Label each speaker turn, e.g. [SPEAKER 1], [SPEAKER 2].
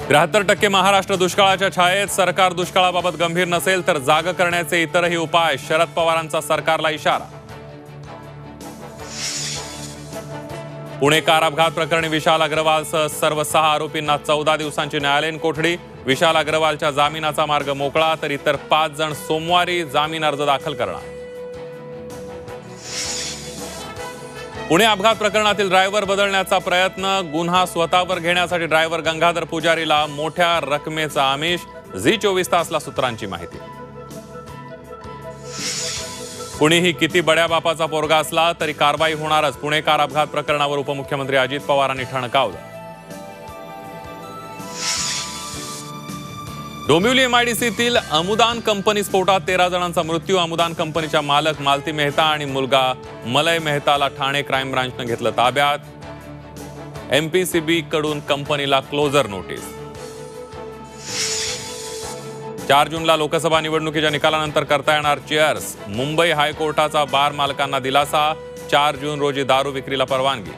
[SPEAKER 1] 73% महाराष्ट्र दुष्काळाच्या छायेत. सरकार दुष्काळाबाबत गंभीर नसेल तर जाग करण्याचे इतरही उपाय. शरद पवारांचा सरकारला इशारा. पुणे कार अपघात प्रकरणी विशाल अग्रवालसह सर्व 6 आरोपींना 14 दिवसांची न्यायालयीन कोठडी. विशाल अग्रवालच्या जामिनाचा मार्ग मोकळा तर इतर 5 जण सोमवारी जामीन अर्ज दाखल करणार. पुणे अपघात प्रकरणातील ड्रायव्हर बदलण्याचा प्रयत्न. गुन्हा स्वतःवर घेण्यासाठी ड्रायव्हर गंगाधर पुजारीला मोठ्या रकमेचा आमिष. झी24 तासला सूत्रांची माहिती. कुणीही किती बड्या बापाचा पोरगा असला तरी कारवाई होणारच. पुणे कार अपघात प्रकरणावर उपमुख्यमंत्री अजित पवारांनी ठणकावलं. डोंबिवली एमआयडीसीतील अमुदान कंपनी स्फोटात 13 जणांचा मृत्यू. अमुदान कंपनीच्या मालक मालती मेहता आणि मुलगा मलय मेहताला ठाणे क्राईम ब्रांचनं घेतलं ताब्यात. एमपीसीबी कडून कंपनीला क्लोजर नोटीस. 4 जूनला लोकसभा निवडणुकीच्या निकालानंतर करता येणार चेअर्स. मुंबई हायकोर्टाचा बार मालकांना दिलासा. 4 जून रोजी दारू विक्रीला परवानगी.